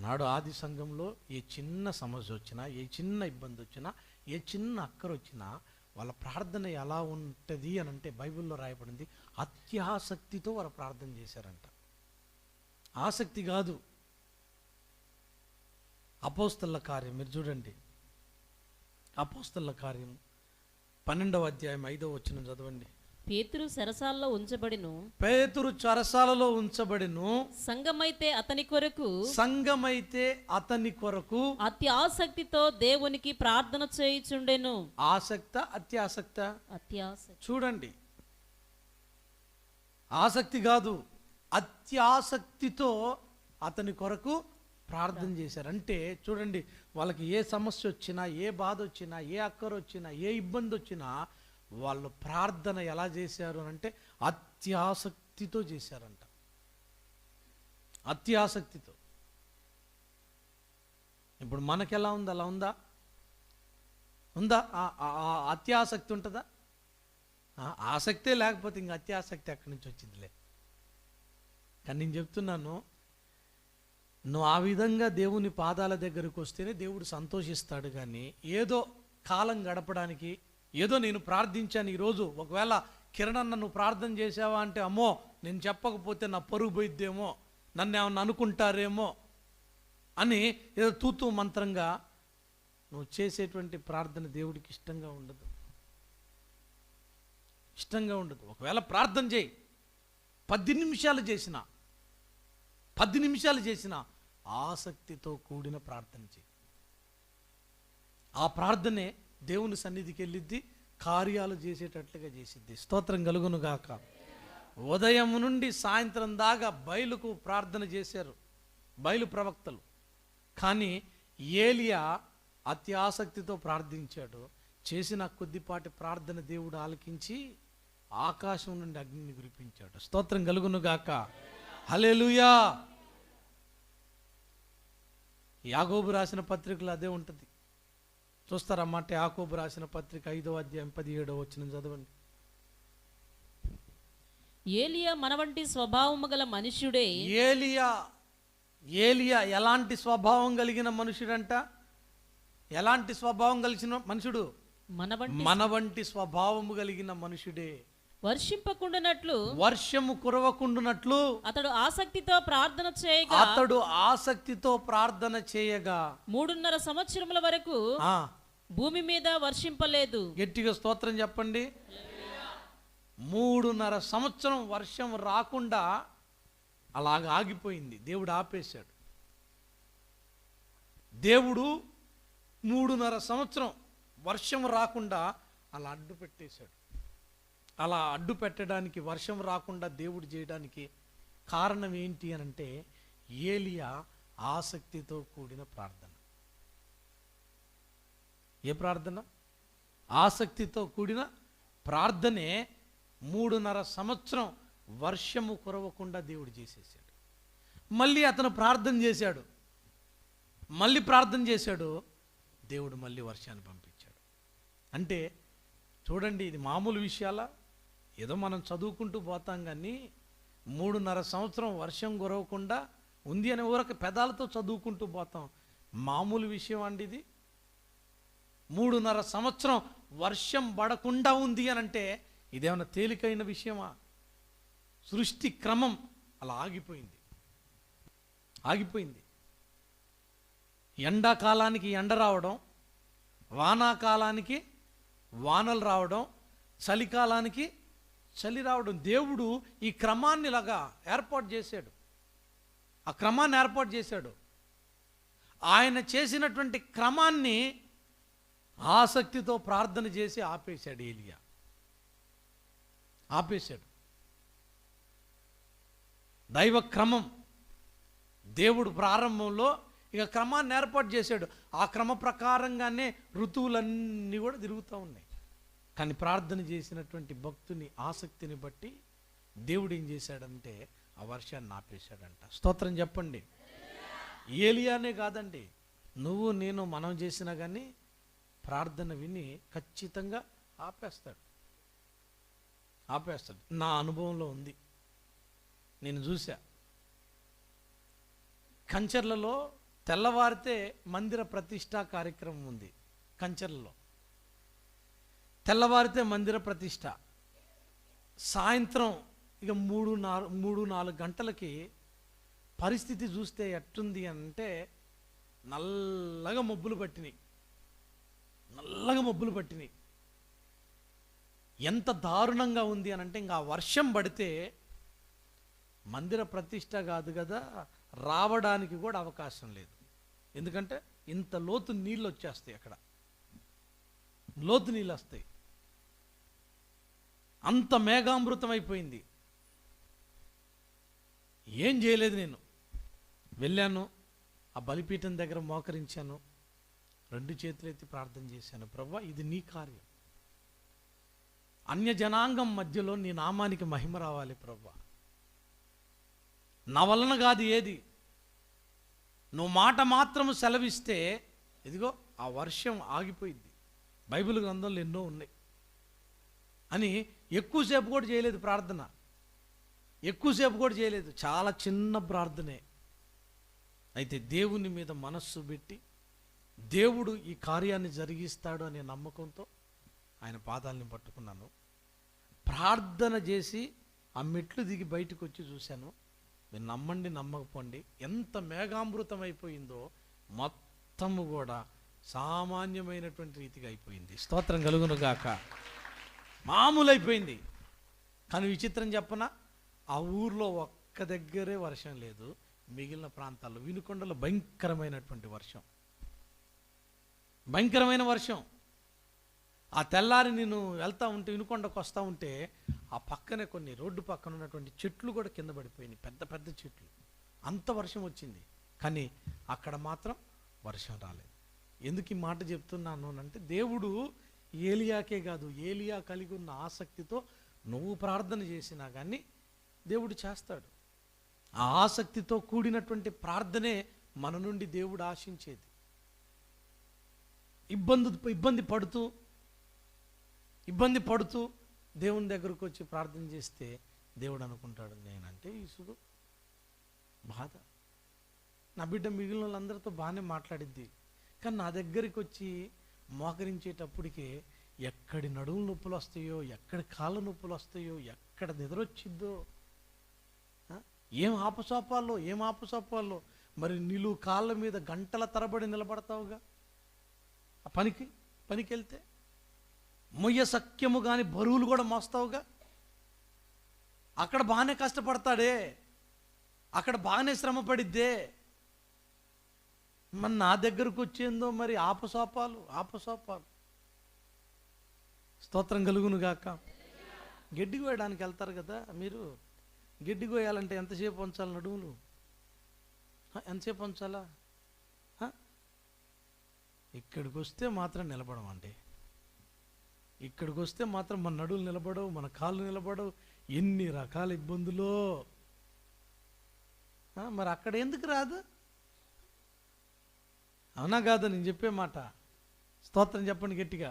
ఆనాడు ఆది సంఘంలో ఏ చిన్న సమస్య వచ్చినా, ఏ చిన్న ఇబ్బంది వచ్చినా, ఏ చిన్న అక్కర వచ్చినా వాళ్ళ ప్రార్థన ఎలా ఉంటుంది అని అంటే బైబిల్లో రాయబడింది, అత్యాసక్తితో వారు ప్రార్థన చేశారంట. ఆసక్తి కాదు. అపోస్తలుల కార్యం మీరు చూడండి, అపోస్తలుల కార్యం 12వ అధ్యాయం 5వ వచనం చదవండి. పేతురు చెరసాలలో ఉంచబడిను. పేతురు చెరసాలలో ఉంచబడిను. సంఘమైతే అతని కొరకు, సంఘమైతే అతని కొరకు అతి ఆసక్తితో దేవునికి ప్రార్థన చేయుచుండెను. ఆసక్త అత్యాసక్త? అత్యాసక్తి. చూడండి, ఆసక్తి కాదు, అత్యాసక్తితో అతని కొరకు ప్రార్థన చేశారు. అంటే చూడండి, వాళ్ళకి ఏ సమస్య వచ్చినా, ఏ బాధ వచ్చినా, ఏ అక్కర వచ్చినా, ఏ ఇబ్బంది వచ్చినా వాళ్ళు ప్రార్థన ఎలా చేశారు అని అంటే అత్యాసక్తితో చేశారంట. అత్యాసక్తితో. ఇప్పుడు మనకెలా ఉంది? అలా ఉందా? ఉందా? అత్యాసక్తి ఉంటుందా? ఆసక్తే లేకపోతే ఇంక అత్యాసక్తి ఎక్కడి నుంచి వచ్చిందిలే. కానీ నేను చెప్తున్నాను, నువ్వు ఆ విధంగా దేవుని పాదాల దగ్గరకు వస్తేనే దేవుడు సంతోషిస్తాడు. కానీ ఏదో కాలం గడపడానికి, ఏదో నేను ప్రార్థించాను ఈరోజు, ఒకవేళ కిరణ్ నువ్వు ప్రార్థన చేసావా అంటే, అమ్మో నేను చెప్పకపోతే నా పరుగు పోయిద్దేమో, నన్ను ఏమన్నా అనుకుంటారేమో అని ఏదో తూతూ మంత్రంగా నువ్వు చేసేటువంటి ప్రార్థన దేవుడికి ఇష్టంగా ఉండదు. ఇష్టంగా ఉండదు. ఒకవేళ ప్రార్థన చేయి, 10 నిమిషాలు చేసినా, 10 నిమిషాలు చేసిన ఆసక్తితో కూడిన ప్రార్థన చేయి. ఆ ప్రార్థనే దేవుని సన్నిధికి వెళ్ళిద్ది, కార్యాలు చేసేటట్లుగా చేసిద్ది. స్తోత్రం కలుగును గాక. ఉదయం నుండి సాయంత్రం దాకా బయలుకు ప్రార్థన చేశారు బయలు ప్రవక్తలు. కానీ ఏలియా అతి ఆసక్తితో ప్రార్థించాడు. చేసిన కొద్దిపాటి ప్రార్థన దేవుడు ఆలకించి ఆకాశం నుండి అగ్నిని కురిపించాడు. స్తోత్రం కలుగును గాక. హల్లెలూయా. యాకోబు రాసిన పత్రికలో అదే ఉంటుంది. చూస్తారన్నమాట. యాకోబు రాసిన పత్రిక 5వ అధ్యాయం 17వ వచనం చదవండి. ఏలియా మన వంటి స్వభావము గల మనుష్యుడే. ఏలియా ఎలాంటి స్వభావం కలిగిన మనుషుడంట? ఎలాంటి స్వభావం కలిగిన మనుషుడు? మన వంటి స్వభావము కలిగిన మనుషుడే. వర్షింపకుండునట్లు, వర్షము కురవకుండునట్లు అతడు ఆసక్తితో ప్రార్థన చేయగా 3.5 సంవత్సరముల వరకు భూమి మీద వర్షింపలేదు. గట్టిగా స్తోత్రం చెప్పండి. 3.5 సంవత్సరం వర్షం రాకుండా అలాగ ఆగిపోయింది. దేవుడు ఆపేశాడు. దేవుడు 3.5 సంవత్సరం వర్షం రాకుండా అలా అడ్డు పెట్టేశాడు. అలా అడ్డు పెట్టడానికి, వర్షం రాకుండా దేవుడు చేయడానికి కారణం ఏంటి అని అంటే ఏలియా ఆసక్తితో కూడిన ప్రార్థన. ఏ ప్రార్థన? ఆసక్తితో కూడిన ప్రార్థనే 3.5 సంవత్సరం వర్షము కురవకుండా దేవుడు చేసేసాడు. మళ్ళీ అతను ప్రార్థన చేశాడు, మళ్ళీ ప్రార్థన చేశాడు, దేవుడు మళ్ళీ వర్షాన్ని పంపించాడు. అంటే చూడండి, ఇది మామూలు విషయాలా? ఏదో మనం చదువుకుంటూ పోతాం. కానీ 3.5 సంవత్సరం వర్షం కురవకుండా ఉంది అనే ఊరక పెదాలతో చదువుకుంటూ పోతాం. మామూలు విషయం అండి ఇది. 3.5 సంవత్సరం వర్షం పడకుండా ఉంది అని అంటే ఇదేమన్నా తేలికైన విషయమా? సృష్టి క్రమం అలా ఆగిపోయింది. ఎండాకాలానికి ఎండ రావడం, వానాకాలానికి వానలు రావడం, చలికాలానికి చలి రావడం. దేవుడు ఈ క్రమాన్ని ఇలాగా ఏర్పాటు చేశాడు. ఆ క్రమాన్ని ఏర్పాటు చేశాడు. ఆయన చేసినటువంటి క్రమాన్ని ఆసక్తితో ప్రార్థన చేసి ఆపేశాడు. ఏలియా ఆపేశాడు. దైవ క్రమం. దేవుడు ప్రారంభంలో ఇక క్రమాన్ని ఏర్పాటు చేశాడు. ఆ క్రమ ప్రకారంగానే ఋతువులన్నీ కూడా తిరుగుతూ ఉన్నాయి. కానీ ప్రార్థన చేసినటువంటి భక్తుని ఆసక్తిని బట్టి దేవుడు ఏం చేశాడంటే ఆ వర్షాన్ని ఆపేశాడంట. స్తోత్రం చెప్పండి. ఏలియానే కాదండి, నువ్వు నేను మనం చేసినా కానీ ప్రార్థన విని ఖచ్చితంగా ఆపేస్తాడు. నా అనుభవంలో ఉంది, నేను చూసా. కంచర్లలో తెల్లవారితే మందిర ప్రతిష్ఠా కార్యక్రమం ఉంది కంచెలలో. తెల్లవారితే మందిర ప్రతిష్ఠ. సాయంత్రం ఇక 3-4 గంటలకి పరిస్థితి చూస్తే ఎట్టుంది అంటే నల్లగా మబ్బులు పట్టినాయి. ఎంత దారుణంగా ఉంది అని అంటే ఇంకా వర్షం పడితే మందిర ప్రతిష్ఠ కాదు కదా, రావడానికి కూడా అవకాశం లేదు. ఎందుకంటే ఇంత లోతు నీళ్ళు వచ్చేస్తాయి, అక్కడ లోతు నీళ్ళు వస్తాయి. అంత మేఘామృతం అయిపోయింది. ఏం చేయలేదు, నేను వెళ్ళాను, ఆ బలిపీఠం దగ్గర మోకరించాను, 2 చేతులెత్తి ప్రార్థన చేశాను. ప్రభువా, ఇది నీ కార్యం, అన్య జనాంగం మధ్యలో నీ నామానికి మహిమ రావాలి ప్రభువా. నా వలన కాదు ఏది, నువ్వు మాట మాత్రము సెలవిస్తే ఇదిగో ఆ వర్షం ఆగిపోయింది. బైబిల్ గ్రంథంలో ఎన్నో ఉన్నాయి అని ఎక్కువసేపు కూడా చేయలేదు ప్రార్థన, ఎక్కువసేపు కూడా చేయలేదు, చాలా చిన్న ప్రార్థనే. అయితే దేవుని మీద మనస్సు పెట్టి దేవుడు ఈ కార్యాన్ని జరిగిస్తాడు అనే నమ్మకంతో ఆయన పాదాలని పట్టుకున్నాను. ప్రార్థన చేసి ఆ మెట్లు దిగి బయటకు వచ్చి చూశాను. మీరు నమ్మండి నమ్మకపోండి, ఎంత మేఘామృతం అయిపోయిందో, మొత్తము కూడా సామాన్యమైనటువంటి రీతిగా అయిపోయింది. స్తోత్రం కలుగును గాక. మామూలు అయిపోయింది. కానీ విచిత్రం చెప్పనా, ఆ ఊర్లో ఒక్క దగ్గరే వర్షం లేదు, మిగిలిన ప్రాంతాల్లో వినుకొండలో భయంకరమైనటువంటి వర్షం, భయంకరమైన వర్షం. ఆ తెల్లారి నేను వెళ్తా ఉంటే, వినుకొండకు వస్తూ ఉంటే ఆ పక్కనే కొన్ని రోడ్డు పక్కన ఉన్నటువంటి చెట్లు కూడా కింద పడిపోయినాయి, పెద్ద పెద్ద చెట్లు. అంత వర్షం వచ్చింది, కానీ అక్కడ మాత్రం వర్షం రాలేదు. ఎందుకు ఈ మాట చెప్తున్నాను అంటే, దేవుడు ఏలియాకే కాదు, ఏలియా కలిగి ఉన్న ఆసక్తితో నువ్వు ప్రార్థన చేసినా కానీ దేవుడు చేస్తాడు. ఆ ఆసక్తితో కూడినటువంటి ప్రార్థనే మన నుండి దేవుడు ఆశించేది. ఇబ్బంది పడుతూ దేవుని దగ్గరకు వచ్చి ప్రార్థన చేస్తే దేవుడు అనుకుంటాడు, నేనంటే ఇసుగు బాధ, నా బిడ్డ మిగిలిన వాళ్ళందరితో బాగానే మాట్లాడిద్ది, కానీ నా దగ్గరికి వచ్చి మోకరించేటప్పటికే ఎక్కడి నడుము నొప్పులు వస్తాయో, ఎక్కడి కాళ్ళ నొప్పులు వస్తాయో, ఎక్కడ నిద్రొచ్చిద్దో, ఏం ఆపసోపాల్లో మరి నిలువు కాళ్ళ మీద గంటల తరబడి నిలబడతావుగా. ఆ పనికి వెళ్తే మొయ్య సఖ్యము కానీ బరువులు కూడా మోస్తావుగా. అక్కడ బాగానే కష్టపడతాడే, అక్కడ బాగానే శ్రమ పడిద్దే, మరి నా దగ్గరకు వచ్చేందో మరి ఆపసోపాలు. స్తోత్రం కలుగును గాక. గడ్డి కోయడానికి వెళ్తారు కదా మీరు, గడ్డి కోయాలంటే ఎంతసేపు ఉంచాలి నడుములు, ఎంతసేపు ఉంచాలా? ఇక్కడికి వస్తే మాత్రం నిలబడమండి, ఇక్కడికి వస్తే మాత్రం మన నడువులు నిలబడవు, మన కాళ్ళు నిలబడవు, ఎన్ని రకాల ఇబ్బందులో. మరి అక్కడ ఎందుకు రాదు? అవునా కాదా నేను చెప్పే మాట? స్తోత్రం చెప్పండి గట్టిగా.